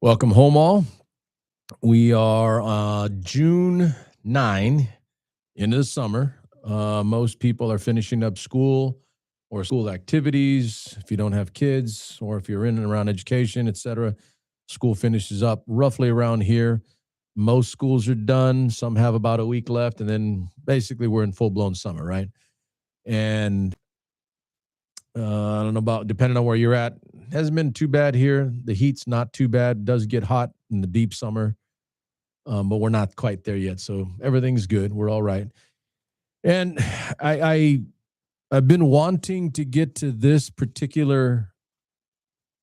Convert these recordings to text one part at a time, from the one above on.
Welcome home, all. We are June 9, into the summer. Most people are finishing up school or school activities. If you don't have kids or if you're in and around education, etc., school finishes up roughly around here. Most schools are done. Some have about a week left, and then basically we're in full-blown summer, right? And I don't know about depending on where you're at. Hasn't been too bad here. The heat's not too bad. It does get hot in the deep summer, but we're not quite there yet. So everything's good. We're all right. And I I've been wanting to get to this particular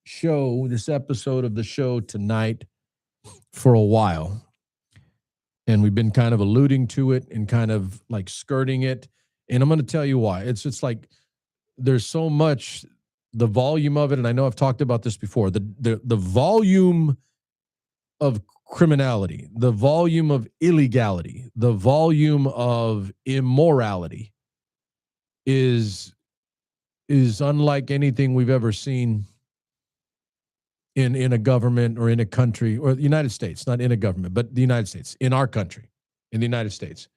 show, this episode of the show tonight for a while. And we've been kind of alluding to it and kind of like skirting it. And I'm going to tell you why. It's like there's so much, the volume of it, and I know I've talked about this before, the volume of criminality, the volume of illegality, the volume of immorality is unlike anything we've ever seen in a government or in a country, or the United States, not in a government, but the United States, in our country, in the United States.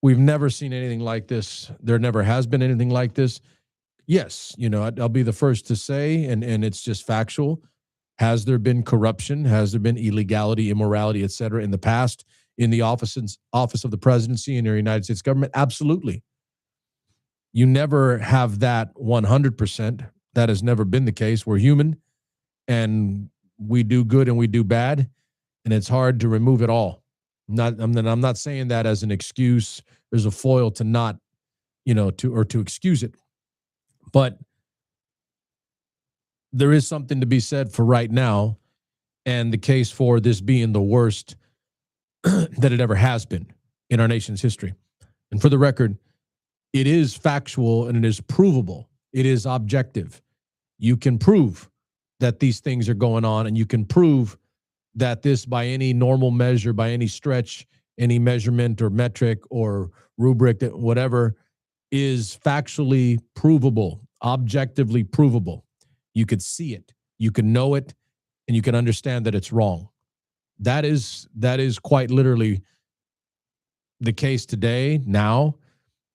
We've never seen anything like this. There never has been anything like this. Yes, I'll be the first to say, and it's just factual. Has there been corruption? Has there been illegality, immorality, et cetera, in the past in the office of the presidency in the United States government? Absolutely. You never have that 100%. That has never been the case. We're human, and we do good and we do bad, and it's hard to remove it all. I'm not saying that as an excuse. There's a foil to not, to excuse it. But there is something to be said for right now, and the case for this being the worst that it ever has been in our nation's history. And for the record, it is factual and it is provable. It is objective. You can prove that these things are going on, and you can prove that this, by any normal measure, by any stretch, any measurement or metric or rubric, that whatever, is factually provable, objectively provable. You could see it, you can know it, and you can understand that it's wrong. That is quite literally the case today, now.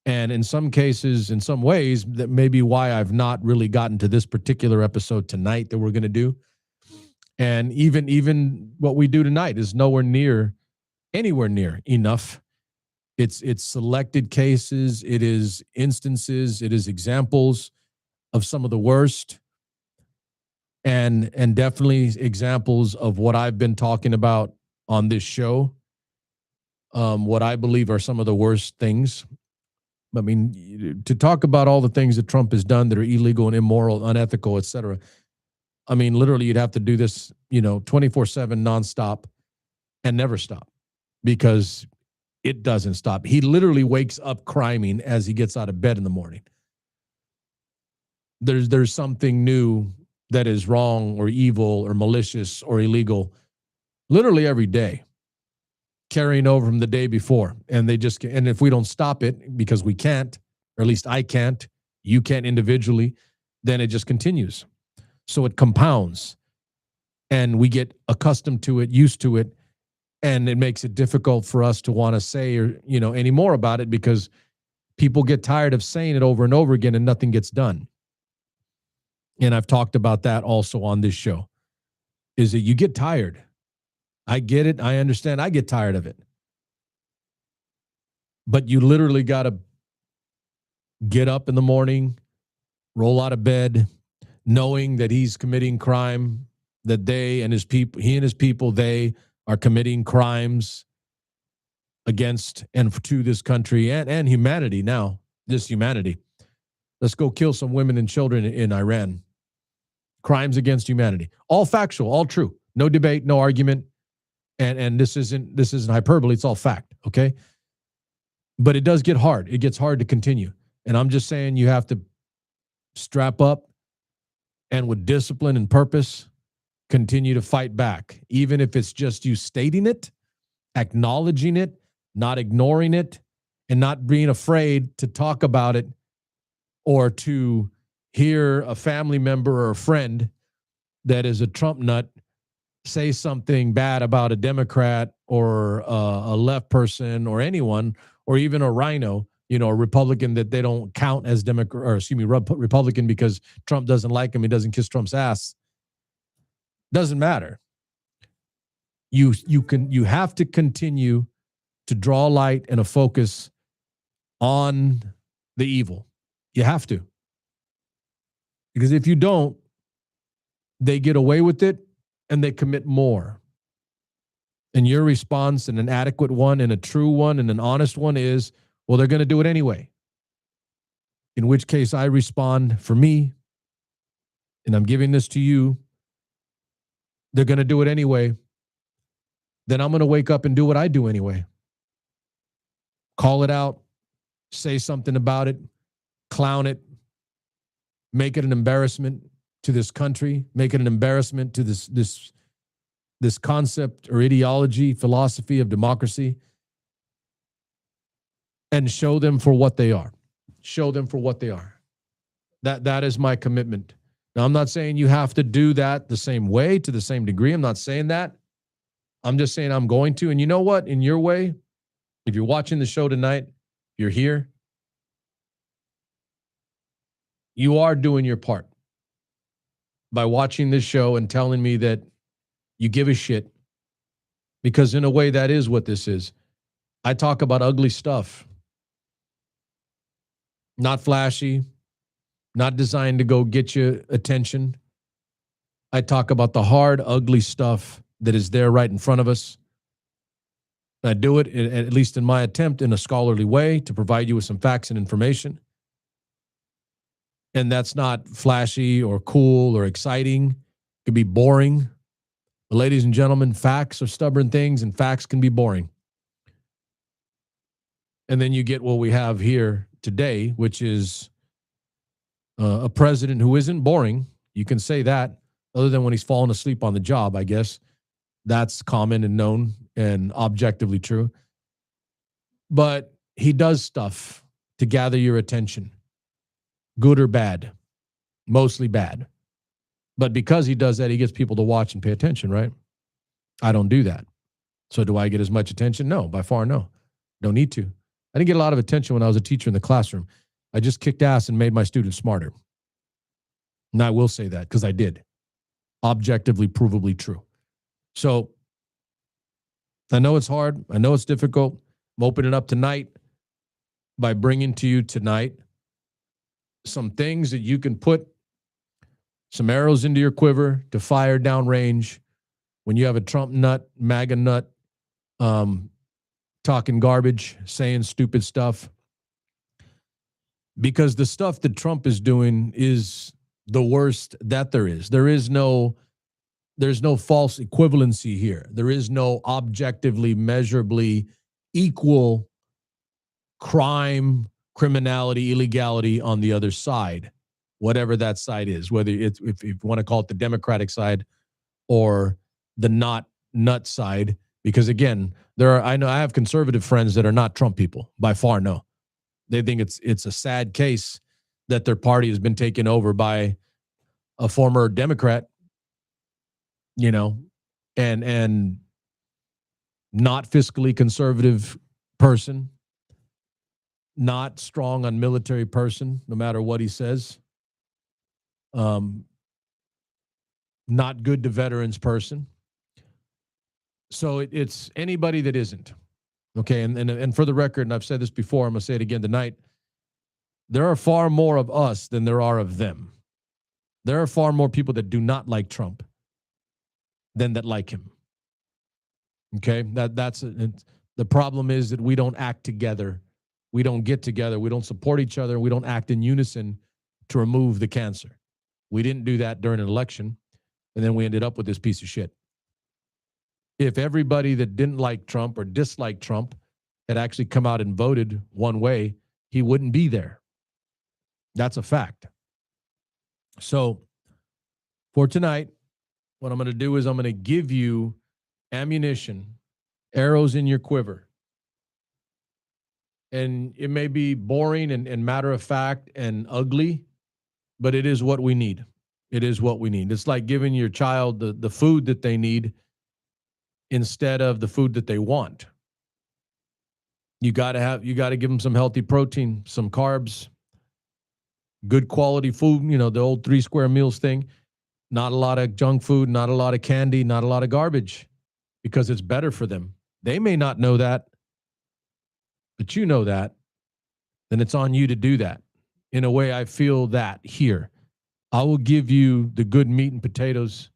And in some cases, in some ways, that may be why I've not really gotten to this particular episode tonight that we're going to do. And even what we do tonight is anywhere near enough. It's selected cases, it is instances, it is examples of some of the worst, and definitely examples of what I've been talking about on this show, what I believe are some of the worst things. I mean, to talk about all the things that Trump has done that are illegal and immoral, unethical, et cetera. I mean, literally, you'd have to do this, 24/7 nonstop and never stop, because it doesn't stop. He literally wakes up criming as he gets out of bed in the morning. There's something new that is wrong or evil or malicious or illegal literally every day, carrying over from the day before. And if we don't stop it, because we can't, or at least I can't, you can't individually, then it just continues. So it compounds, and we get accustomed to it, used to it, and it makes it difficult for us to want to say any more about it, because people get tired of saying it over and over again and nothing gets done. And I've talked about that also on this show, is that you get tired. I get it. I understand. I get tired of it. But you literally got to get up in the morning, roll out of bed, knowing that he's committing crime, that he and his people, they are committing crimes against and to this country and humanity now, this humanity. Let's go kill some women and children in Iran. Crimes against humanity. All factual, all true. No debate, no argument. And this isn't hyperbole, it's all fact, okay? But it does get hard. It gets hard to continue. And I'm just saying, you have to strap up and with discipline and purpose continue to fight back, even if it's just you stating it, acknowledging it, not ignoring it, and not being afraid to talk about it, or to hear a family member or a friend that is a Trump nut say something bad about a Democrat or a left person or anyone, or even a rhino, a Republican that they don't count as Democrat, or excuse me, Republican because Trump doesn't like him, he doesn't kiss Trump's ass. Doesn't matter. You have to continue to draw light and a focus on the evil. You have to. Because if you don't, they get away with it and they commit more. And your response, and an adequate one and a true one and an honest one, is, well, they're going to do it anyway. In which case I respond, for me, and I'm giving this to you, they're going to do it anyway. Then I'm going to wake up and do what I do anyway. Call it out, say something about it, clown it, make it an embarrassment to this country, make it an embarrassment to this concept or ideology, philosophy of democracy, and show them for what they are. Show them for what they are. That is my commitment. Now, I'm not saying you have to do that the same way, to the same degree. I'm not saying that. I'm just saying I'm going to. And you know what? In your way, if you're watching the show tonight, you're here, you are doing your part by watching this show and telling me that you give a shit, because in a way that is what this is. I talk about ugly stuff, not flashy, not designed to go get you attention. I talk about the hard, ugly stuff that is there right in front of us. I do it, at least in my attempt, in a scholarly way to provide you with some facts and information. And that's not flashy or cool or exciting. It could be boring. But ladies and gentlemen, facts are stubborn things, and facts can be boring. And then you get what we have here today, which is a president who isn't boring. You can say that, other than when he's fallen asleep on the job, I guess. That's common and known and objectively true. But he does stuff to gather your attention, good or bad, mostly bad. But because he does that, he gets people to watch and pay attention, right? I don't do that. So do I get as much attention? No, by far no. Don't need to. I didn't get a lot of attention when I was a teacher in the classroom. I just kicked ass and made my students smarter. And I will say that because I did. Objectively, provably true. So I know it's hard. I know it's difficult. I'm opening up tonight by bringing to you tonight some things that you can put some arrows into your quiver to fire downrange when you have a Trump nut, MAGA nut, talking garbage, saying stupid stuff. Because the stuff that Trump is doing is the worst that there is. There's no false equivalency here. There is no objectively, measurably equal crime, criminality, illegality on the other side, whatever that side is, whether it's, if you want to call it the Democratic side or the not nut side. Because again, I have conservative friends that are not Trump people, by far. No, they think it's a sad case that their party has been taken over by a former Democrat, and not fiscally conservative person, not strong on military person, no matter what he says, not good to veterans person. So it's anybody that isn't. Okay, and for the record, and I've said this before, I'm going to say it again tonight, there are far more of us than there are of them. There are far more people that do not like Trump than that like him. Okay, that's the problem is that we don't act together. We don't get together. We don't support each other. We don't act in unison to remove the cancer. We didn't do that during an election, and then we ended up with this piece of shit. If everybody that didn't like Trump or disliked Trump had actually come out and voted one way, he wouldn't be there. That's a fact. So for tonight, what I'm going to do is I'm going to give you ammunition, arrows in your quiver. And it may be boring and matter of fact and ugly, but it is what we need. It is what we need. It's like giving your child the food that they need instead of the food that they want. You got to give them some healthy protein, some carbs, good quality food, the old 3 square meals thing. Not a lot of junk food, not a lot of candy, not a lot of garbage, because it's better for them. They may not know that, but you know that. Then it's on you to do that. In a way, I feel that here. I will give you the good meat and potatoes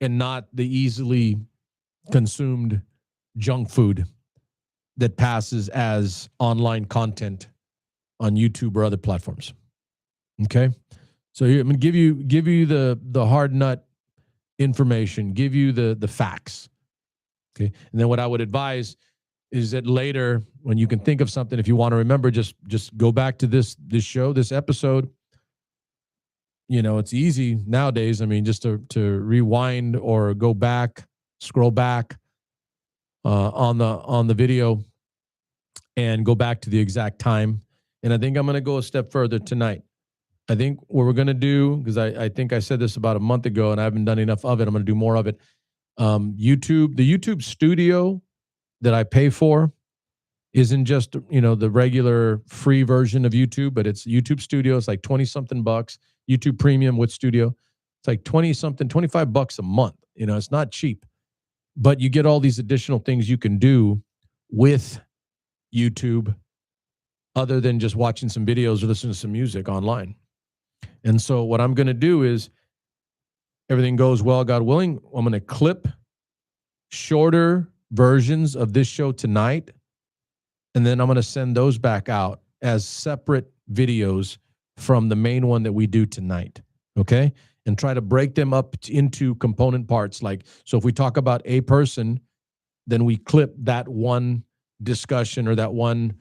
and not the easily consumed junk food that passes as online content on YouTube or other platforms. Okay? So here, I'm going to give you the hard nut information, give you the facts. Okay? And then what I would advise is that later, when you can think of something, if you want to remember, just go back to this show, this episode. It's easy nowadays. I mean, just to rewind or go back, scroll back on the video and go back to the exact time. And I think I'm going to go a step further tonight. I think what we're going to do, because I think I said this about a month ago and I haven't done enough of it. I'm going to do more of it. The YouTube studio that I pay for isn't just, the regular free version of YouTube, but it's YouTube Studio. It's like 20 something bucks. YouTube Premium with Studio. It's like 20 something, $25 a month. It's not cheap, but you get all these additional things you can do with YouTube other than just watching some videos or listening to some music online. And so what I'm going to do is, everything goes well, God willing, I'm going to clip shorter versions of this show tonight, and then I'm going to send those back out as separate videos from the main one that we do tonight, okay? And try to break them up into component parts. So if we talk about a person, then we clip that one discussion or that one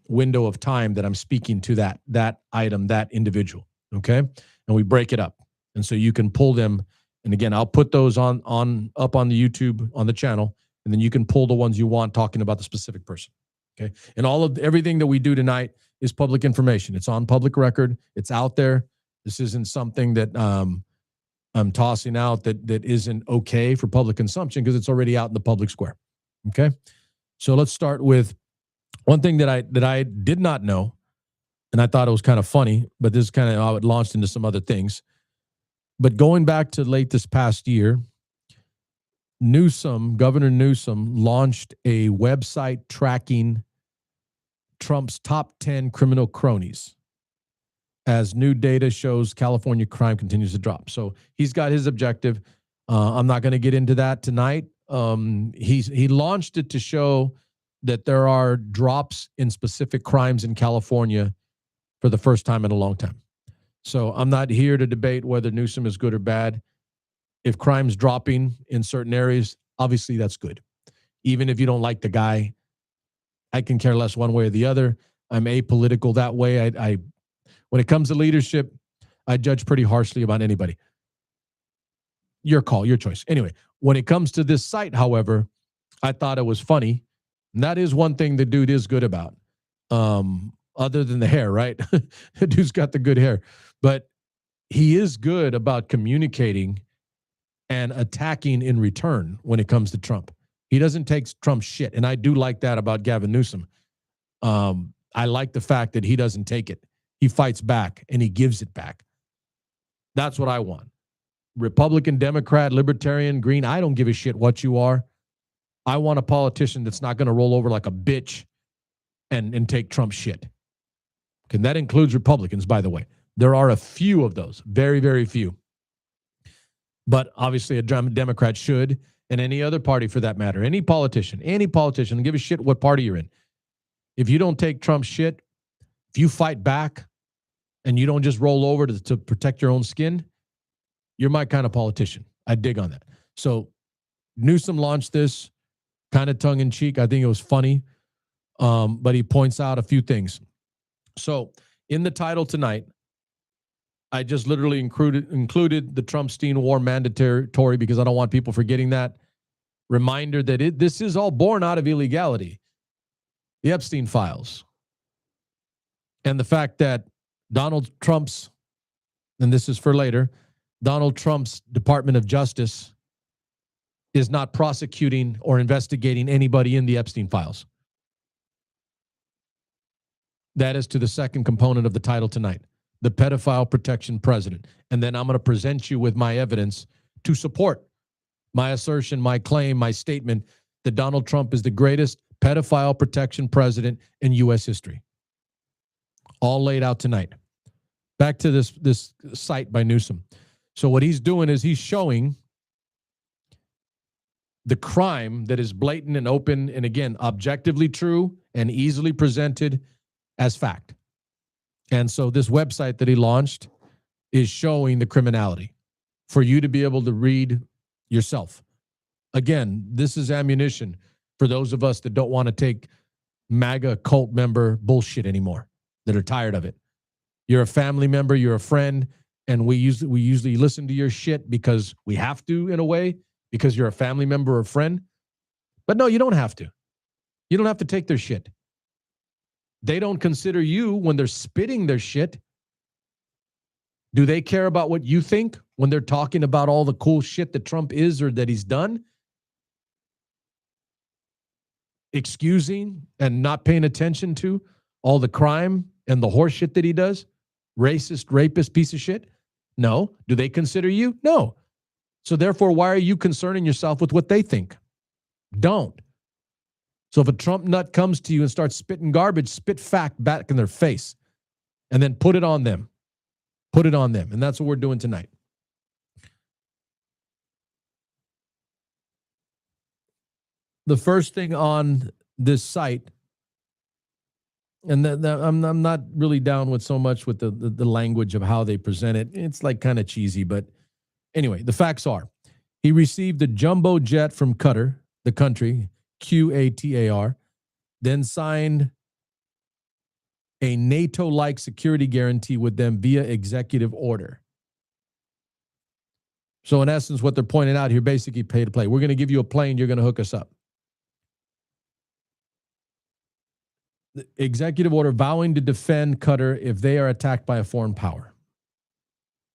window of time that I'm speaking to that item, that individual, okay? And we break it up. And so you can pull them. And again, I'll put those up on the YouTube, on the channel, and then you can pull the ones you want talking about the specific person. Okay. And everything that we do tonight is public information. It's on public record. It's out there. This isn't something that I'm tossing out that isn't okay for public consumption, because it's already out in the public square. Okay. So let's start with one thing that I did not know, and I thought it was kind of funny, but this is kind of how it launched into some other things. But going back to late this past year, Governor Newsom launched a website tracking Trump's top 10 criminal cronies, as new data shows California crime continues to drop. So he's got his objective. I'm not going to get into that tonight. He launched it to show that there are drops in specific crimes in California for the first time in a long time. So I'm not here to debate whether Newsom is good or bad. If crime's dropping in certain areas, obviously that's good. Even if you don't like the guy, I can care less one way or the other. I'm apolitical that way. I when it comes to leadership, I judge pretty harshly about anybody. Your call, your choice. Anyway, when it comes to this site, however, I thought it was funny. And that is one thing the dude is good about. Other than the hair, right? The dude's got the good hair. But he is good about communicating and attacking in return when it comes to Trump. He doesn't take Trump's shit. And I do like that about Gavin Newsom. I like the fact that he doesn't take it. He fights back and he gives it back. That's what I want. Republican, Democrat, Libertarian, Green, I don't give a shit what you are. I want a politician that's not going to roll over like a bitch and take Trump's shit. Okay, and that includes Republicans, by the way. There are a few of those, very, very few. But obviously a Democrat should, and any other party for that matter, any politician, don't give a shit what party you're in. If you don't take Trump's shit, if you fight back and you don't just roll over to protect your own skin, you're my kind of politician. I dig on that. So Newsom launched this kind of tongue in cheek. I think it was funny, but he points out a few things. So in the title tonight, I just literally included the Trumpstein war mandatory because I don't want people forgetting that. Reminder that this is all born out of illegality. The Epstein files. And the fact that Donald Trump's and this is for later, Donald Trump's Department of Justice is not prosecuting or investigating anybody in the Epstein files. That is to the second component of the title tonight, the pedophile protection president. And then I'm going to present you with my evidence to support my assertion, my claim, my statement that Donald Trump is the greatest pedophile protection president in U.S. history. All laid out tonight. Back to this site by Newsom. So what he's doing is he's showing the crime that is blatant and open and, again, objectively true and easily presented as fact. And so this website that he launched is showing the criminality for you to be able to read yourself. Again, this is ammunition for those of us that don't want to take MAGA cult member bullshit anymore, that are tired of it. You're a family member, you're a friend, and we usually listen to your shit because we have to, in a way, because you're a family member or friend. But no, you don't have to. You don't have to take their shit. They don't consider you when they're spitting their shit. Do they care about what you think when they're talking about all the cool shit that Trump is or that he's done? Excusing and not paying attention to all the crime and the horse shit that he does? Racist, rapist, piece of shit? No. Do they consider you? No. So therefore, why are you concerning yourself with what they think? Don't. So if a Trump nut comes to you and starts spitting garbage, spit fact back in their face and then put it on them. Put it on them. And that's what we're doing tonight. The first thing on this site, and I'm not really down with so much with the language of how they present it. It's like kind of cheesy, but anyway, the facts are he received a jumbo jet from Qatar, the country, Qatar, then signed a NATO-like security guarantee with them via executive order. So in essence, what they're pointing out here, basically pay to play. We're going to give you a plane, you're going to hook us up. The executive order vowing to defend Qatar if they are attacked by a foreign power.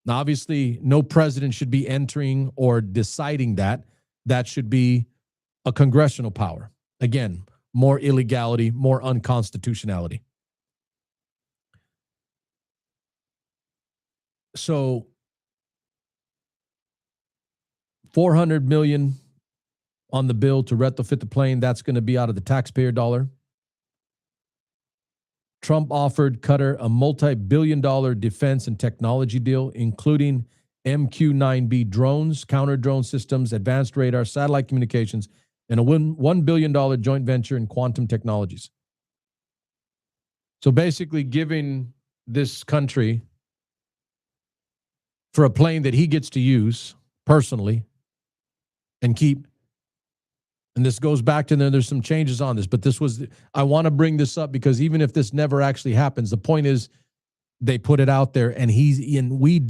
Now, obviously, no president should be entering or deciding that. That should be a congressional power. Again, more illegality, more unconstitutionality. So $400 million on the bill to retrofit the plane. That's going to be out of the taxpayer dollar. Trump offered Qatar a multi-billion-dollar defense and technology deal, including MQ-9B drones, counter-drone systems, advanced radar, satellite communications, and a $1 billion joint venture in quantum technologies. So basically giving this country for a plane that he gets to use personally and keep. And this goes back to there's some changes on this, but I want to bring this up because even if this never actually happens, the point is they put it out there and we've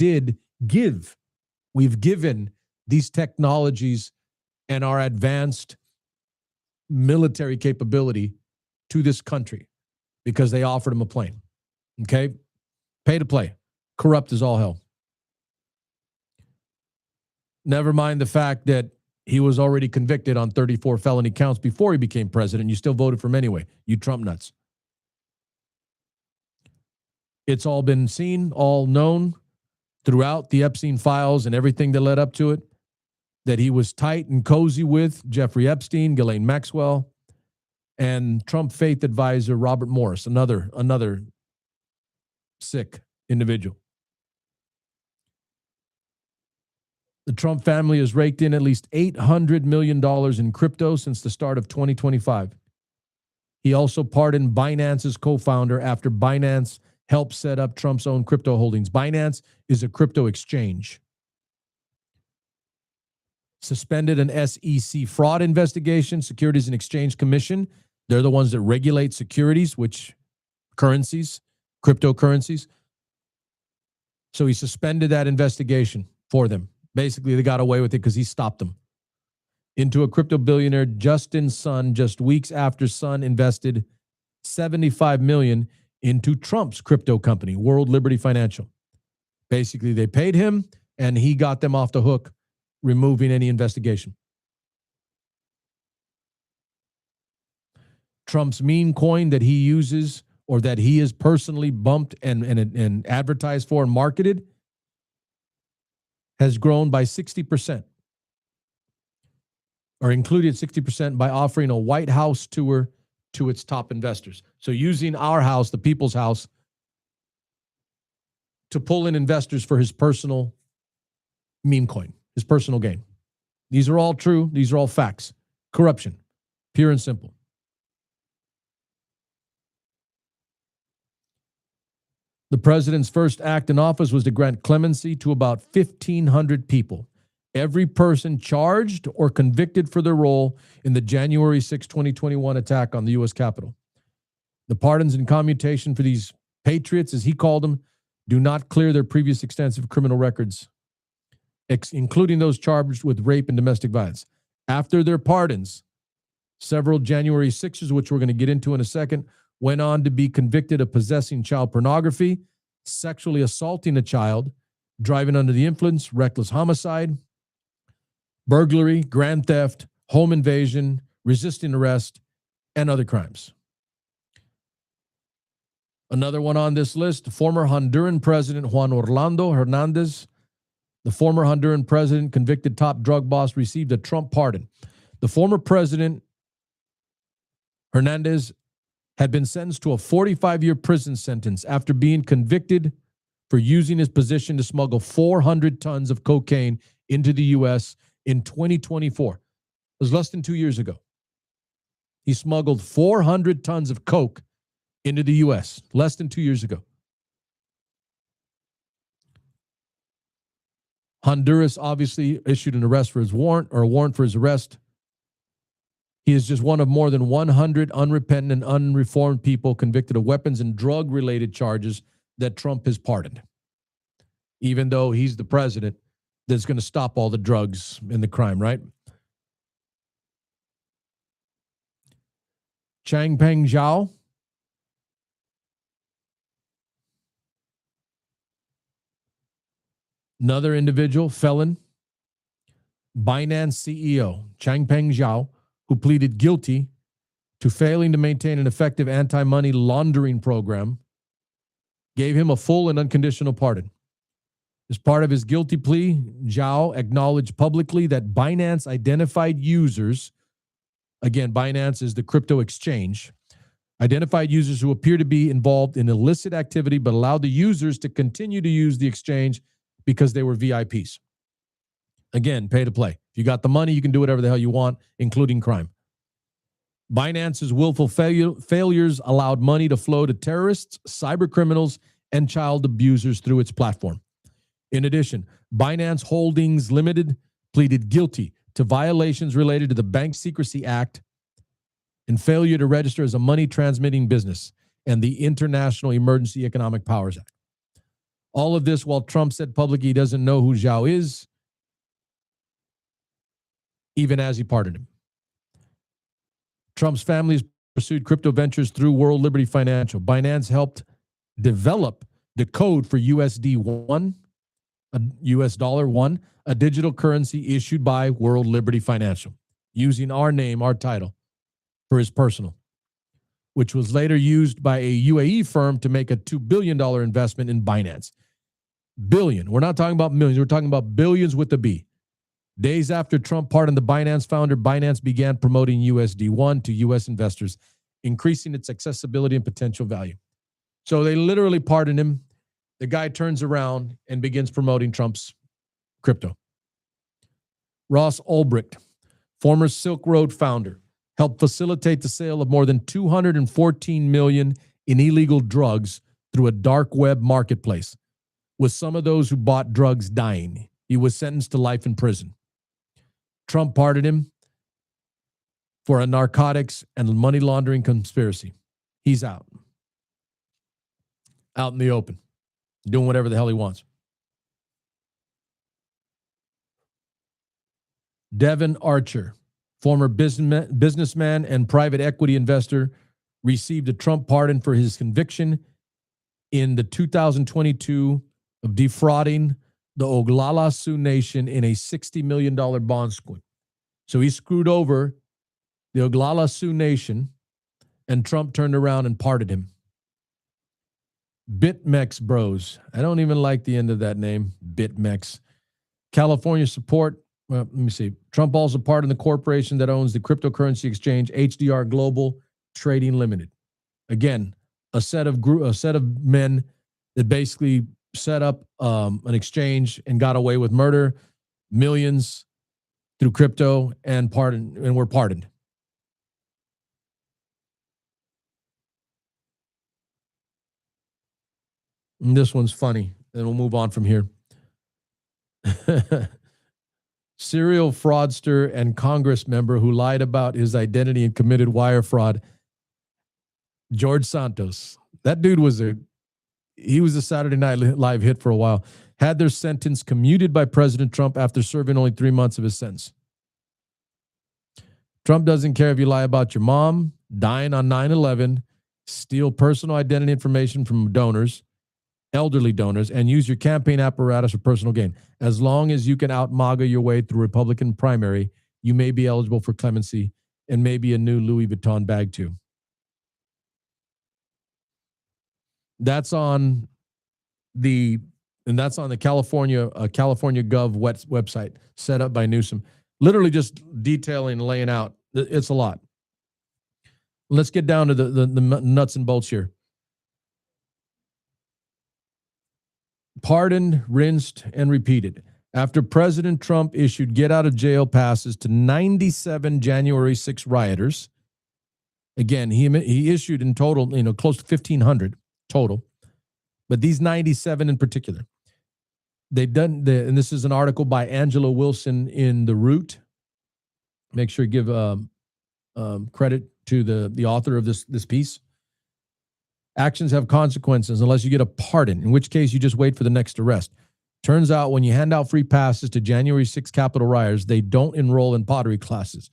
given these technologies and our advanced military capability to this country because they offered him a plane. Okay? Pay to play. Corrupt as all hell. Never mind the fact that he was already convicted on 34 felony counts before he became president. You still voted for him anyway, you Trump nuts. It's all been seen, all known throughout the Epstein files and everything that led up to it, that he was tight and cozy with Jeffrey Epstein, Ghislaine Maxwell, and Trump faith advisor Robert Morris, another sick individual. The Trump family has raked in at least $800 million in crypto since the start of 2025. He also pardoned Binance's co-founder after Binance helped set up Trump's own crypto holdings. Binance is a crypto exchange. Suspended an SEC fraud investigation, Securities and Exchange Commission. They're the ones that regulate securities, which currencies, cryptocurrencies. So he suspended that investigation for them. Basically, they got away with it because he stopped them. Into a crypto billionaire, Justin Sun, just weeks after Sun invested $75 million into Trump's crypto company, World Liberty Financial. Basically, they paid him and he got them off the hook, removing any investigation. Trump's meme coin that he uses or that he has personally bumped and advertised for and marketed has grown by 60%, or included 60% by offering a White House tour to its top investors. So using our house, the people's house, to pull in investors for his personal meme coin, his personal gain. These are all true. These are all facts. Corruption, pure and simple. The president's first act in office was to grant clemency to about 1,500 people, every person charged or convicted for their role in the January 6, 2021 attack on the U.S. Capitol. The pardons and commutation for these patriots, as he called them, do not clear their previous extensive criminal records, including those charged with rape and domestic violence. After their pardons, several January 6s, which we're going to get into in a second, went on to be convicted of possessing child pornography, sexually assaulting a child, driving under the influence, reckless homicide, burglary, grand theft, home invasion, resisting arrest, and other crimes. Another one on this list, former Honduran President Juan Orlando Hernandez. The former Honduran president, convicted top drug boss, received a Trump pardon. The former president, Hernandez, had been sentenced to a 45-year prison sentence after being convicted for using his position to smuggle 400 tons of cocaine into the U.S. in 2024. It was less than 2 years ago. He smuggled 400 tons of coke into the U.S. less than 2 years ago. Honduras obviously issued an arrest for his warrant, or a warrant for his arrest. He is just one of more than 100 unrepentant and unreformed people convicted of weapons and drug-related charges that Trump has pardoned, even though he's the president that's going to stop all the drugs and the crime, right? Changpeng Zhao, another individual, felon, Binance CEO, Changpeng Zhao, who pleaded guilty to failing to maintain an effective anti-money laundering program, gave him a full and unconditional pardon. As part of his guilty plea, Zhao acknowledged publicly that Binance identified users, again, Binance is the crypto exchange, identified users who appear to be involved in illicit activity, but allowed the users to continue to use the exchange because they were VIPs. Again, pay to play. If you got the money, you can do whatever the hell you want, including crime. Binance's willful failures allowed money to flow to terrorists, cyber criminals, and child abusers through its platform. In addition, Binance Holdings Limited pleaded guilty to violations related to the Bank Secrecy Act and failure to register as a money transmitting business and the International Emergency Economic Powers Act. All of this while Trump said publicly he doesn't know who Zhao is, even as he pardoned him. Trump's family has pursued crypto ventures through World Liberty Financial. Binance helped develop the code for USD1, US dollar one, a digital currency issued by World Liberty Financial, using our name, our title, for his personal, which was later used by a UAE firm to make a $2 billion investment in Binance. Billion. We're not talking about millions. We're talking about billions with a B. Days after Trump pardoned the Binance founder, Binance began promoting USD1 to U.S. investors, increasing its accessibility and potential value. So they literally pardoned him. The guy turns around and begins promoting Trump's crypto. Ross Ulbricht, former Silk Road founder, helped facilitate the sale of more than $214 million in illegal drugs through a dark web marketplace, with some of those who bought drugs dying. He was sentenced to life in prison. Trump pardoned him for a narcotics and money laundering conspiracy. He's out. Out in the open, doing whatever the hell he wants. Devin Archer, former businessman and private equity investor, received a Trump pardon for his conviction in the 2022 of defrauding the Oglala Sioux Nation in a $60 million bond scheme. So he screwed over the Oglala Sioux Nation, and Trump turned around and pardoned him. BitMEX Bros. I don't even like the end of that name, BitMEX. California support. Well, let me see. Trump also pardoned the corporation that owns the cryptocurrency exchange HDR Global Trading Limited. Again, a set of men that basically set up an exchange and got away with murder, millions through crypto, and were pardoned. And this one's funny. Then we'll move on from here. Serial fraudster and Congress member who lied about his identity and committed wire fraud, George Santos. That dude was a Saturday Night Live hit for a while. Had their sentence commuted by President Trump after serving only 3 months of his sentence. Trump doesn't care if you lie about your mom, dying on 9/11, steal personal identity information from donors, elderly donors, and use your campaign apparatus for personal gain. As long as you can out-MAGA your way through Republican primary, you may be eligible for clemency and maybe a new Louis Vuitton bag too. That's on the California Gov website set up by Newsom. Literally just detailing, laying out. It's a lot. Let's get down to the nuts and bolts here. Pardoned, rinsed, and repeated. After President Trump issued get-out-of-jail passes to 97 January 6 rioters, again, he issued in total, close to 1,500 total, but these 97 in particular, they've done, and this is an article by Angela Wilson in The Root. Make sure you give credit to the author of this piece. Actions have consequences unless you get a pardon, in which case you just wait for the next arrest. Turns out when you hand out free passes to January 6 Capitol rioters, they don't enroll in pottery classes.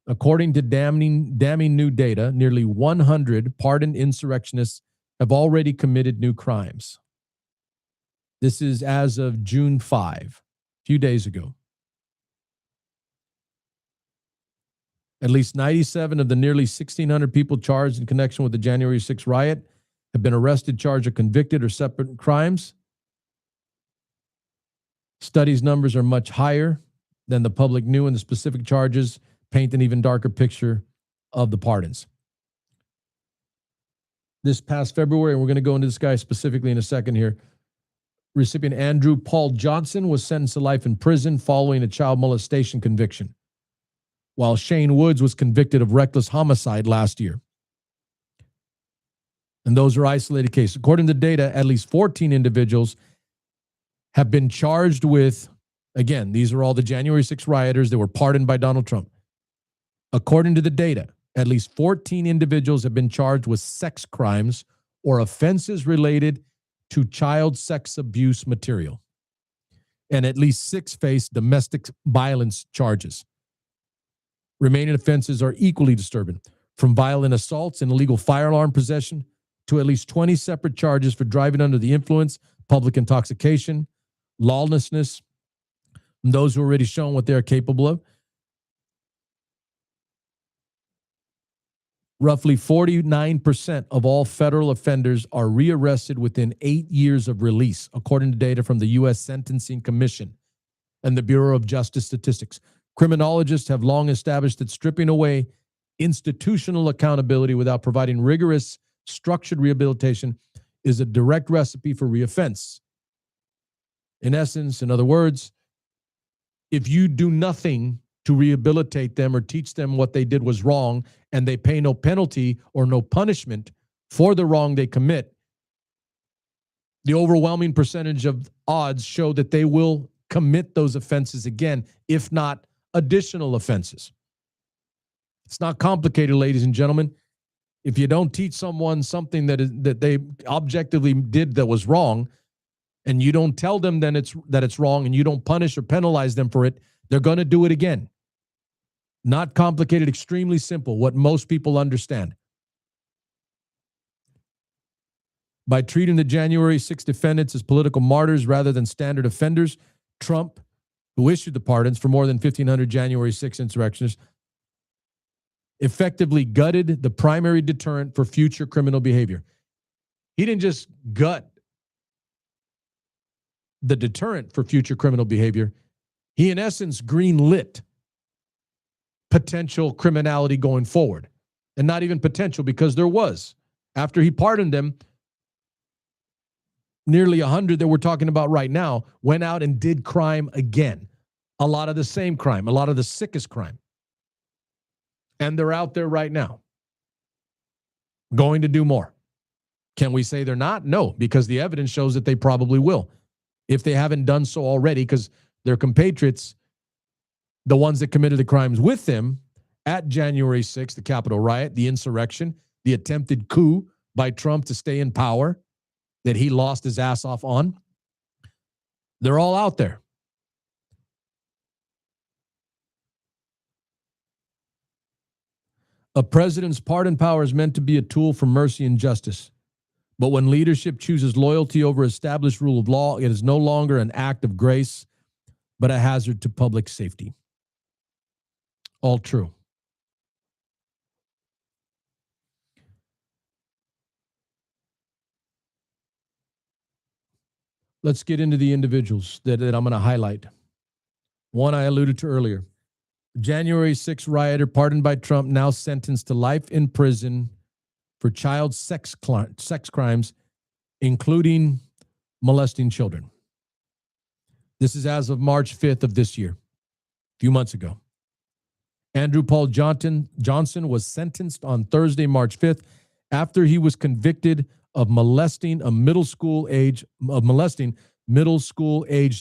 According to damning new data, nearly 100 pardoned insurrectionists have already committed new crimes. This is as of June 5, a few days ago. At least 97 of the nearly 1,600 people charged in connection with the January 6 riot have been arrested, charged, or convicted of separate crimes. Studies numbers are much higher than the public knew, and the specific charges paint an even darker picture of the pardons. This past February, and we're going to go into this guy specifically in a second here, recipient Andrew Paul Johnson was sentenced to life in prison following a child molestation conviction, while Shane Woods was convicted of reckless homicide last year. And those are isolated cases. According to data, at least 14 individuals have been charged with, again, these are all the January 6 rioters that were pardoned by Donald Trump. According to the data, at least 14 individuals have been charged with sex crimes or offenses related to child sex abuse material. And at least 6 face domestic violence charges. Remaining offenses are equally disturbing, from violent assaults and illegal fire alarm possession to at least 20 separate charges for driving under the influence, public intoxication, lawlessness, and those who are already shown what they're capable of. Roughly 49% of all federal offenders are rearrested within 8 years of release, according to data from the U.S. Sentencing Commission and the Bureau of Justice Statistics. Criminologists have long established that stripping away institutional accountability without providing rigorous, structured rehabilitation is a direct recipe for reoffense. In essence, in other words, if you do nothing to rehabilitate them or teach them what they did was wrong, and they pay no penalty or no punishment for the wrong they commit, the overwhelming percentage of odds show that they will commit those offenses again, if not additional offenses. It's not complicated, ladies and gentlemen. If you don't teach someone something that they objectively did that was wrong, and you don't tell them then that it's wrong, and you don't punish or penalize them for it, they're going to do it again. Not complicated, extremely simple, what most people understand. By treating the January 6 defendants as political martyrs rather than standard offenders, Trump, who issued the pardons for more than 1,500 January 6 insurrectionists, effectively gutted the primary deterrent for future criminal behavior. He didn't just gut the deterrent for future criminal behavior. He, in essence, greenlit potential criminality going forward. And not even potential, because there was. After he pardoned them, nearly 100 that we're talking about right now went out and did crime again. A lot of the same crime, a lot of the sickest crime. And they're out there right now going to do more. Can we say they're not? No, because the evidence shows that they probably will, if they haven't done so already, because their compatriots, the ones that committed the crimes with them at January 6th, the Capitol riot, the insurrection, the attempted coup by Trump to stay in power that he lost his ass off on, they're all out there. A president's pardon power is meant to be a tool for mercy and justice. But when leadership chooses loyalty over established rule of law, it is no longer an act of grace, but a hazard to public safety. All true. Let's get into the individuals that I'm going to highlight. One I alluded to earlier. January 6 rioter pardoned by Trump, now sentenced to life in prison for child sex crimes, including molesting children. This is as of March 5th of this year, a few months ago. Andrew Paul Johnson was sentenced on Thursday, March 5th, after he was convicted of molesting middle school age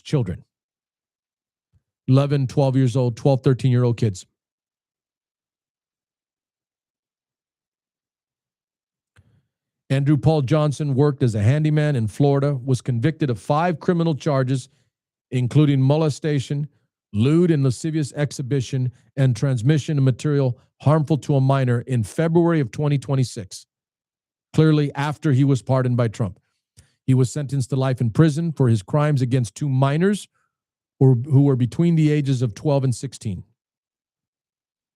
children. 11, 12 years old, 12, 13-year-old kids. Andrew Paul Johnson worked as a handyman in Florida, was convicted of 5 criminal charges, including molestation, lewd and lascivious exhibition, and transmission of material harmful to a minor in February of 2026, clearly after he was pardoned by Trump. He was sentenced to life in prison for his crimes against 2 minors who were between the ages of 12 and 16.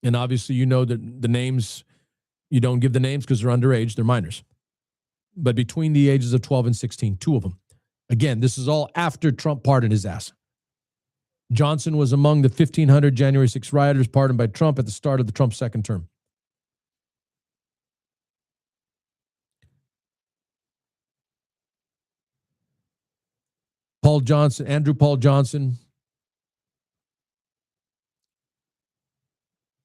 And obviously, you know that the names, you don't give the names because they're underage, they're minors. But between the ages of 12 and 16, 2 of them. Again, this is all after Trump pardoned his ass. Johnson was among the 1,500 January 6 rioters pardoned by Trump at the start of the Trump second term. Andrew Paul Johnson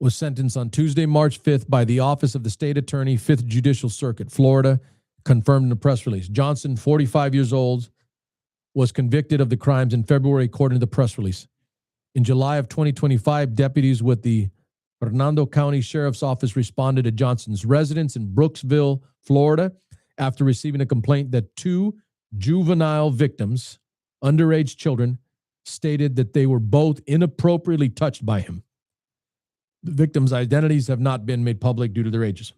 was sentenced on Tuesday, March 5th by the Office of the State Attorney, 5th Judicial Circuit, Florida, confirmed in a press release. Johnson, 45 years old, was convicted of the crimes in February, according to the press release. In July of 2025, deputies with the Hernando County Sheriff's Office responded to Johnson's residence in Brooksville, Florida, after receiving a complaint that 2 juvenile victims, underage children, stated that they were both inappropriately touched by him. The victims' identities have not been made public due to their ages.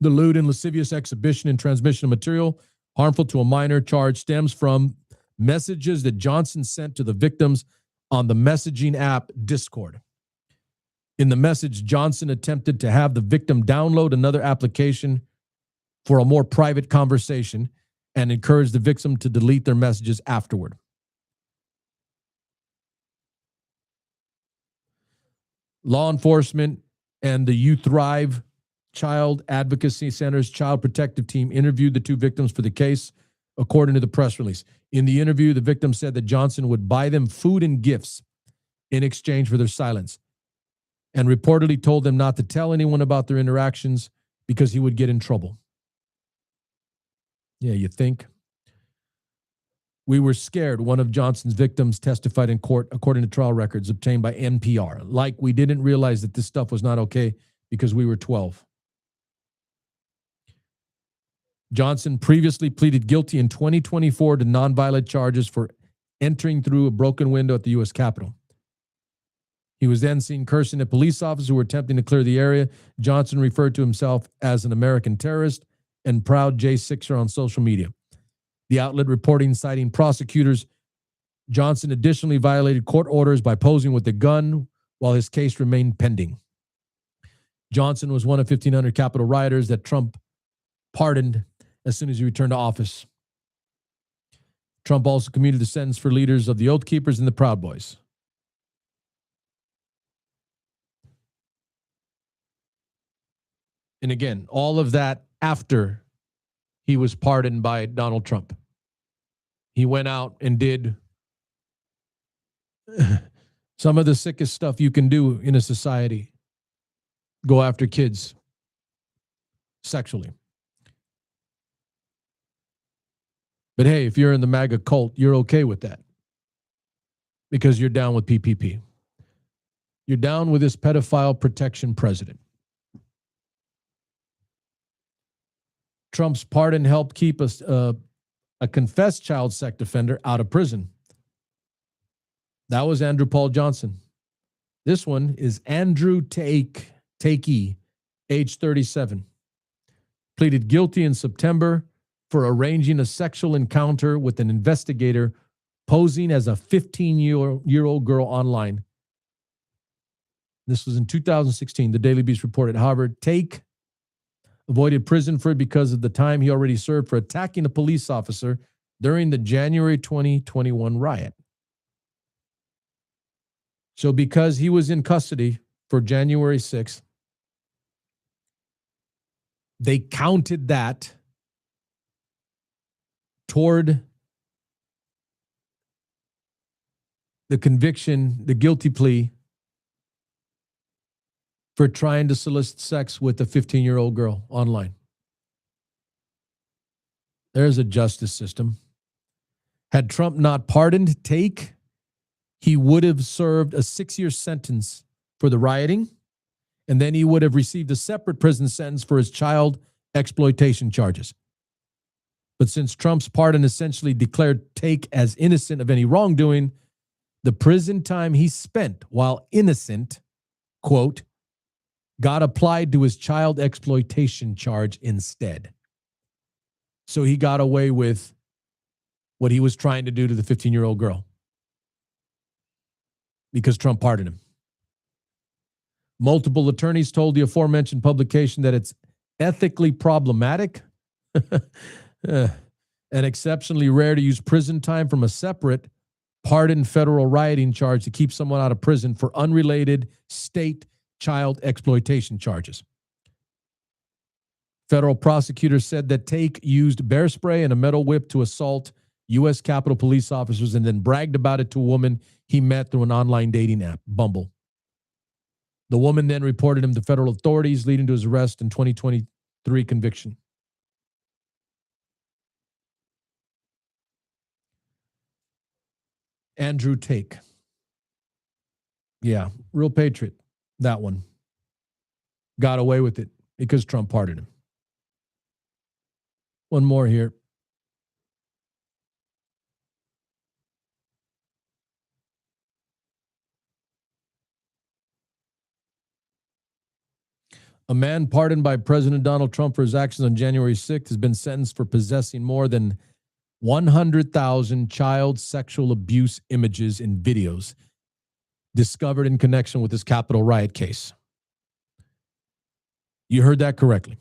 The lewd and lascivious exhibition and transmission of material harmful to a minor charge stems from messages that Johnson sent to the victims on the messaging app Discord. In the message, Johnson attempted to have the victim download another application for a more private conversation and encouraged the victim to delete their messages afterward. Law enforcement and the You Thrive Child Advocacy Center's Child Protective Team interviewed the 2 victims for the case, according to the press release. In the interview, the victim said that Johnson would buy them food and gifts in exchange for their silence, and reportedly told them not to tell anyone about their interactions because he would get in trouble. Yeah, you think? We were scared, one of Johnson's victims testified in court, according to trial records obtained by NPR. Like we didn't realize that this stuff was not okay because we were 12. Johnson previously pleaded guilty in 2024 to nonviolent charges for entering through a broken window at the U.S. Capitol. He was then seen cursing at police officers who were attempting to clear the area. Johnson referred to himself as an American terrorist and proud J6er on social media. The outlet reporting, citing prosecutors, Johnson additionally violated court orders by posing with a gun while his case remained pending. Johnson was one of 1,500 Capitol rioters that Trump pardoned as soon as he returned to office. Trump also commuted the sentence for leaders of the Oath Keepers and the Proud Boys. And again, all of that after he was pardoned by Donald Trump. He went out and did some of the sickest stuff you can do in a society. Go after kids sexually. But hey, if you're in the MAGA cult, you're okay with that because you're down with PPP. You're down with this pedophile protection president. Trump's pardon helped keep a confessed child sex offender out of prison. That was Andrew Paul Johnson. This one is Andrew Takey, age 37. Pleaded guilty in September for arranging a sexual encounter with an investigator posing as a 15-year-old girl online. This was in 2016. The Daily Beast reported. However, Take avoided prison for it because of the time he already served for attacking a police officer during the January 2021 riot. So because he was in custody for January 6th, they counted that toward the conviction, the guilty plea for trying to solicit sex with a 15-year-old girl online. There's a justice system. Had Trump not pardoned Take, he would have served a 6-year sentence for the rioting, and then he would have received a separate prison sentence for his child exploitation charges. But since Trump's pardon essentially declared Take as innocent of any wrongdoing, the prison time he spent while innocent, quote, got applied to his child exploitation charge instead. So he got away with what he was trying to do to the 15-year-old girl because Trump pardoned him. Multiple attorneys told the aforementioned publication that it's ethically problematic and exceptionally rare to use prison time from a separate pardoned federal rioting charge to keep someone out of prison for unrelated state child exploitation charges. Federal prosecutors said that Take used bear spray and a metal whip to assault U.S. Capitol police officers and then bragged about it to a woman he met through an online dating app, Bumble. The woman then reported him to federal authorities, leading to his arrest and 2023 conviction. Andrew Take. Yeah, real patriot, that one. Got away with it because Trump pardoned him. One more here. A man pardoned by President Donald Trump for his actions on January 6th has been sentenced for possessing more than 100,000 child sexual abuse images and videos discovered in connection with this Capitol riot case. You heard that correctly.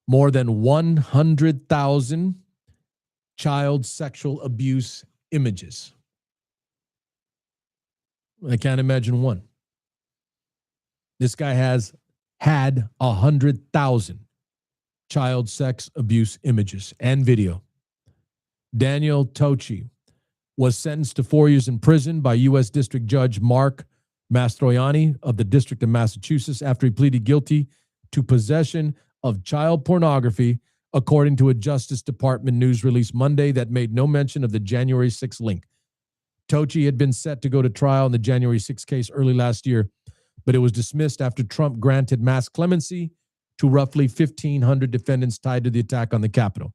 More than 100,000 child sexual abuse images. I can't imagine one. This guy has had 100,000 child sex abuse images and video. Daniel Tochi was sentenced to 4 years in prison by U.S. District Judge Mark Mastroianni of the District of Massachusetts after he pleaded guilty to possession of child pornography, according to a Justice Department news release Monday that made no mention of the January 6th link. Tochi had been set to go to trial in the January 6th case early last year, but it was dismissed after Trump granted mass clemency to roughly 1,500 defendants tied to the attack on the Capitol.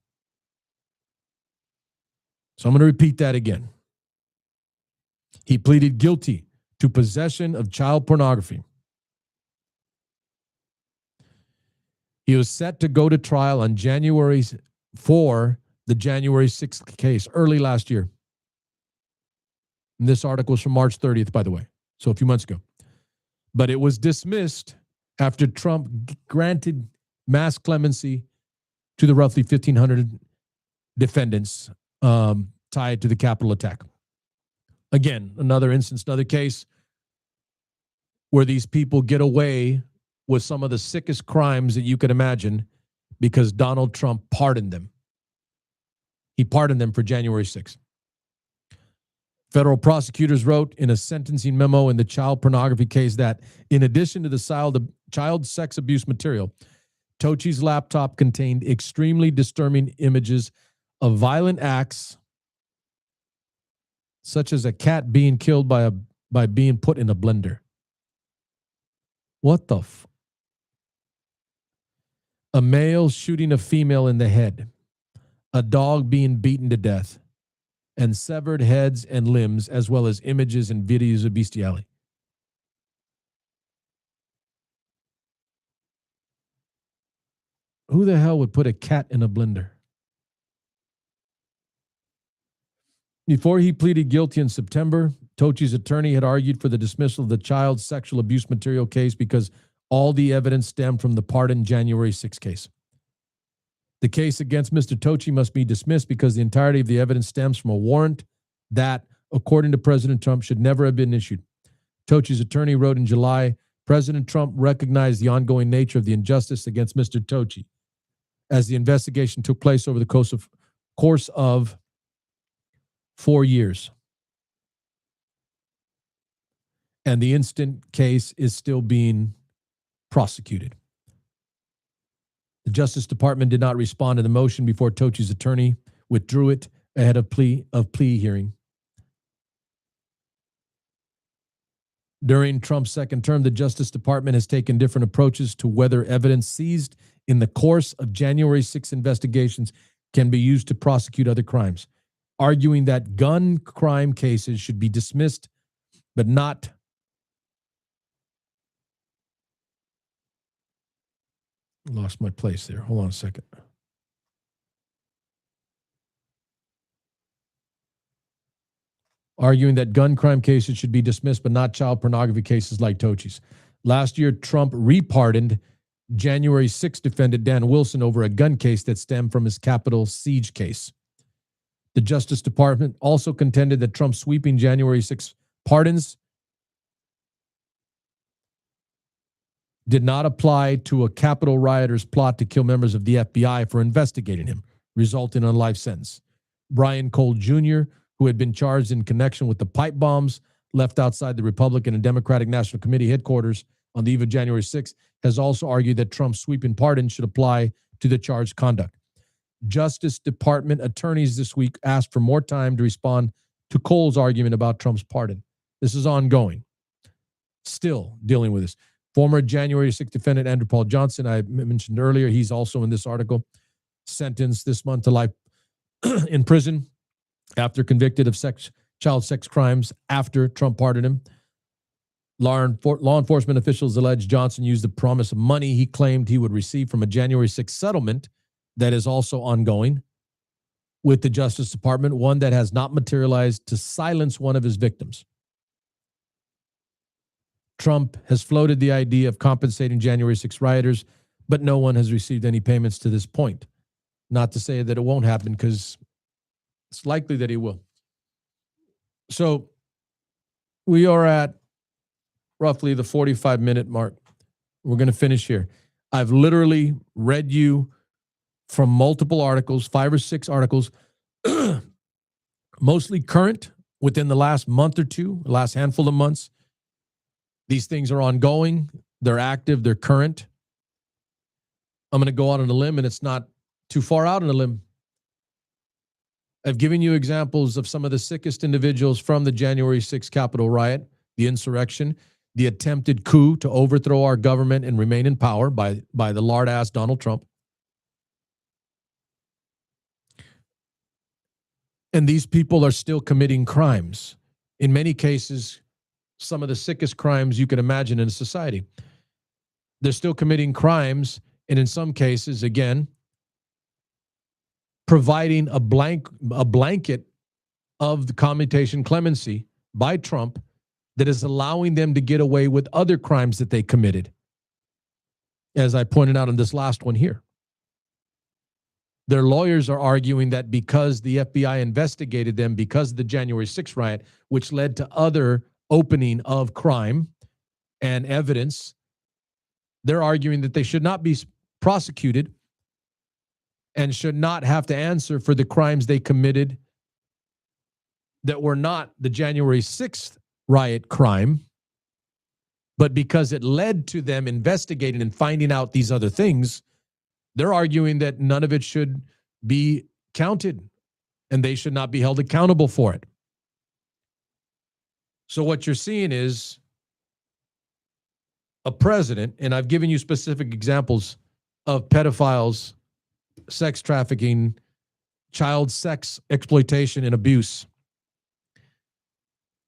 So I'm going to repeat that again. He pleaded guilty to possession of child pornography. He was set to go to trial on for the January 6th case early last year. And this article is from March 30th, by the way, so a few months ago. But it was dismissed after Trump granted mass clemency to the roughly 1,500 defendants tied to the Capitol attack. Again, another instance, another case where these people get away with some of the sickest crimes that you could imagine because Donald Trump pardoned them. He pardoned them for January 6th. Federal prosecutors wrote in a sentencing memo in the child pornography case that in addition to the child sex abuse material, Tochi's laptop contained extremely disturbing images of violent acts such as a cat being killed by being put in a blender. What the a male shooting a female in the head, a dog being beaten to death, and severed heads and limbs, as well as images and videos of bestiality. Who the hell would put a cat in a blender? Before he pleaded guilty in September, Tochi's attorney had argued for the dismissal of the child sexual abuse material case because all the evidence stemmed from the pardoned January 6 case. The case against Mr. Tochi must be dismissed because the entirety of the evidence stems from a warrant that, according to President Trump, should never have been issued. Tochi's attorney wrote in July, President Trump recognized the ongoing nature of the injustice against Mr. Tochi as the investigation took place over the course of 4 years. And the instant case is still being prosecuted. The Justice Department did not respond to the motion before Tochi's attorney withdrew it ahead of plea hearing. During Trump's second term, the Justice Department has taken different approaches to whether evidence seized in the course of January 6 investigations can be used to prosecute other crimes, arguing that gun crime cases should be dismissed, but not lost my place there. Hold on a second. Arguing that gun crime cases should be dismissed, but not child pornography cases like Tochi's. Last year, Trump repardoned January 6 defendant Dan Wilson over a gun case that stemmed from his Capitol siege case. The Justice Department also contended that Trump's sweeping January 6 pardons did not apply to a Capitol rioters' plot to kill members of the FBI for investigating him, resulting in a life sentence. Brian Cole Jr., who had been charged in connection with the pipe bombs left outside the Republican and Democratic National Committee headquarters on the eve of January 6th, has also argued that Trump's sweeping pardon should apply to the charged conduct. Justice Department attorneys this week asked for more time to respond to Cole's argument about Trump's pardon. This is ongoing. Still dealing with this. Former January 6th defendant Andrew Paul Johnson, I mentioned earlier, he's also in this article, sentenced this month to life in prison after convicted of child sex crimes after Trump pardoned him. Law enforcement officials allege Johnson used the promise of money he claimed he would receive from a January 6th settlement that is also ongoing with the Justice Department, one that has not materialized, to silence one of his victims. Trump has floated the idea of compensating January 6 rioters, but no one has received any payments to this point. Not to say that it won't happen, because it's likely that he will. So we are at roughly the 45-minute mark. We're going to finish here. I've literally read you from multiple articles, 5 or 6 articles, mostly current within the last month or two, last handful of months. These things are ongoing. They're active. They're current. I'm going to go out on a limb, and it's not too far out on a limb. I've given you examples of some of the sickest individuals from the January 6th Capitol riot, the insurrection, the attempted coup to overthrow our government and remain in power by the lard-ass Donald Trump. And these people are still committing crimes. In many cases, some of the sickest crimes you can imagine in a society. They're still committing crimes, and in some cases, again, providing a blanket of the commutation clemency by Trump that is allowing them to get away with other crimes that they committed, as I pointed out in this last one here. Their lawyers are arguing that because the FBI investigated them because of the January 6th riot, which led to other opening of crime and evidence, they're arguing that they should not be prosecuted and should not have to answer for the crimes they committed that were not the January 6th riot crime, but because it led to them investigating and finding out these other things, they're arguing that none of it should be counted and they should not be held accountable for it. So what you're seeing is a president, and I've given you specific examples of pedophiles, sex trafficking, child sex exploitation and abuse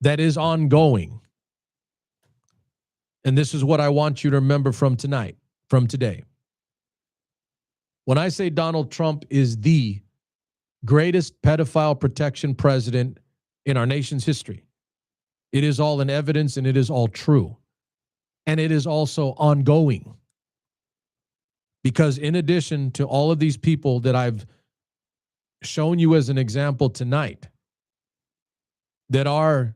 that is ongoing. And this is what I want you to remember from today. When I say Donald Trump is the greatest pedophile protection president in our nation's history, it is all in evidence and it is all true. And it is also ongoing. Because in addition to all of these people that I've shown you as an example tonight that are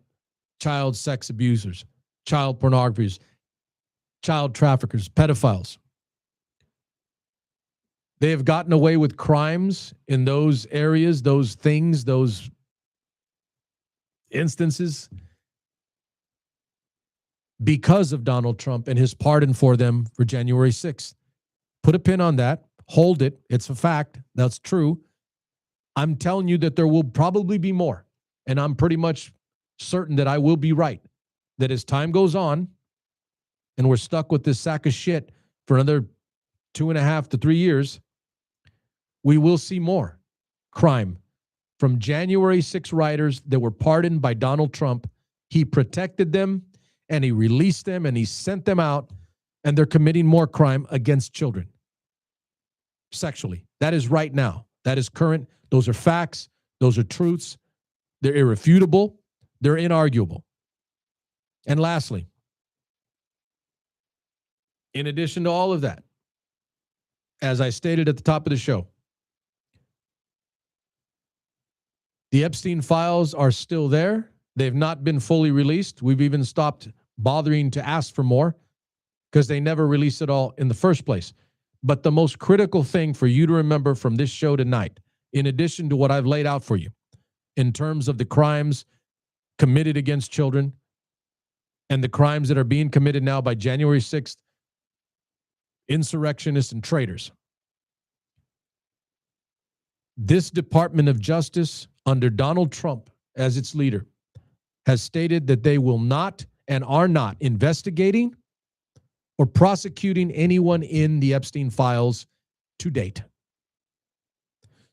child sex abusers, child pornographers, child traffickers, pedophiles, they have gotten away with crimes in those areas, those things, those instances because of Donald Trump and his pardon for them for January 6th. Put a pin on that. Hold it. It's a fact. That's true. I'm telling you that there will probably be more. And I'm pretty much certain that I will be right. That as time goes on and we're stuck with this sack of shit for another 2.5 to 3 years, we will see more crime from January 6 rioters that were pardoned by Donald Trump. He protected them and he released them and he sent them out, and they're committing more crime against children sexually. That is right now. That is current. Those are facts. Those are truths. They're irrefutable. They're inarguable. And lastly, in addition to all of that, as I stated at the top of the show, the Epstein files are still there. They've not been fully released. We've even stopped bothering to ask for more because they never released it all in the first place. But the most critical thing for you to remember from this show tonight, in addition to what I've laid out for you, in terms of the crimes committed against children and the crimes that are being committed now by January 6th insurrectionists and traitors, this Department of Justice under Donald Trump as its leader has stated that they will not and are not investigating or prosecuting anyone in the Epstein files to date.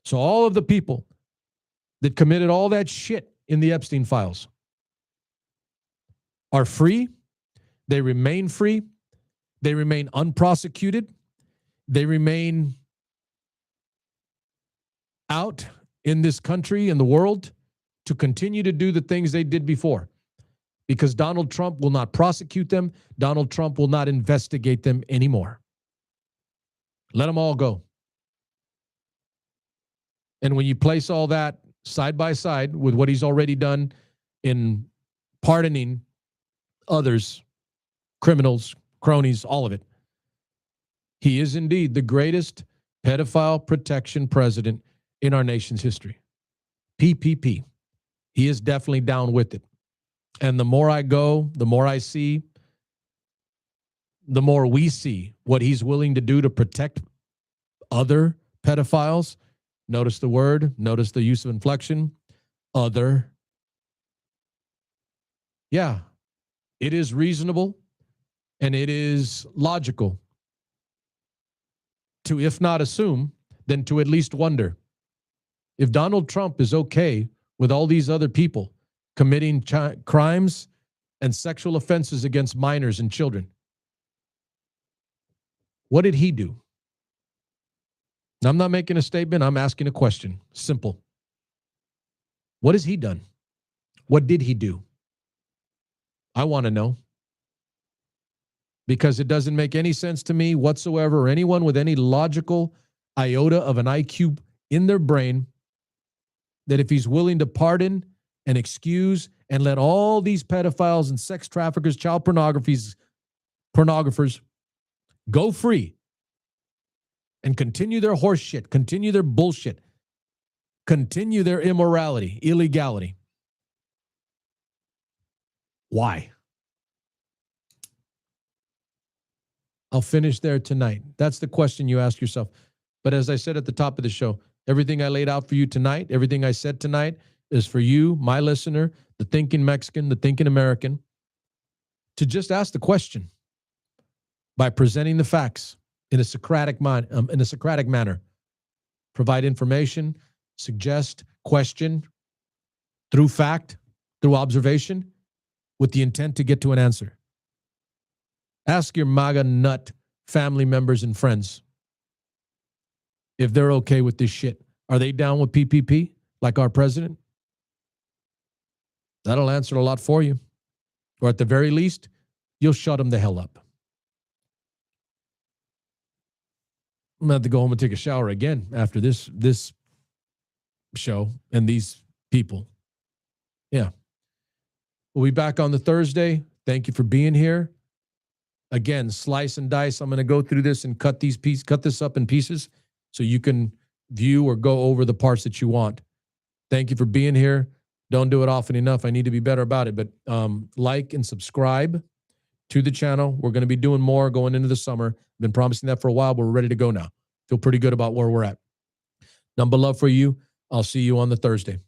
So all of the people that committed all that shit in the Epstein files are free. They remain free. They remain unprosecuted. They remain out in this country and the world to continue to do the things they did before, because Donald Trump will not prosecute them. Donald Trump will not investigate them anymore. Let them all go. And when you place all that side by side with what he's already done in pardoning others, criminals, cronies, all of it, he is indeed the greatest pedophile protection president in our nation's history. PPP. He is definitely down with it. And the more I go, the more I see, the more we see what he's willing to do to protect other pedophiles. Notice the word, notice the use of inflection, other. Yeah, it is reasonable and it is logical to, if not assume, then to at least wonder if Donald Trump is okay with all these other people committing crimes and sexual offenses against minors and children. What did he do? I'm not making a statement. I'm asking a question. Simple. What has he done? What did he do? I want to know. Because it doesn't make any sense to me whatsoever, or anyone with any logical iota of an IQ in their brain, that if he's willing to pardon and excuse and let all these pedophiles and sex traffickers, child pornographers go free and continue their horse shit, continue their bullshit, continue their immorality, illegality. Why? I'll finish there tonight. That's the question you ask yourself. But as I said at the top of the show, everything I laid out for you tonight, everything I said tonight is for you, my listener, the thinking Mexican, the thinking American, to just ask the question by presenting the facts in a Socratic manner. Provide information, suggest, question through fact, through observation, with the intent to get to an answer. Ask your MAGA nut family members and friends if they're okay with this shit. Are they down with PPP like our president? That'll answer a lot for you. Or at the very least, you'll shut them the hell up. I'm going to have to go home and take a shower again after this show and these people. Yeah. We'll be back on the Thursday. Thank you for being here. Again, slice and dice. I'm going to go through this and cut this up in pieces so you can view or go over the parts that you want. Thank you for being here. Don't do it often enough. I need to be better about it. But like and subscribe to the channel. We're going to be doing more going into the summer. I've been promising that for a while, but we're ready to go now. Feel pretty good about where we're at. Number love for you. I'll see you on the Thursday.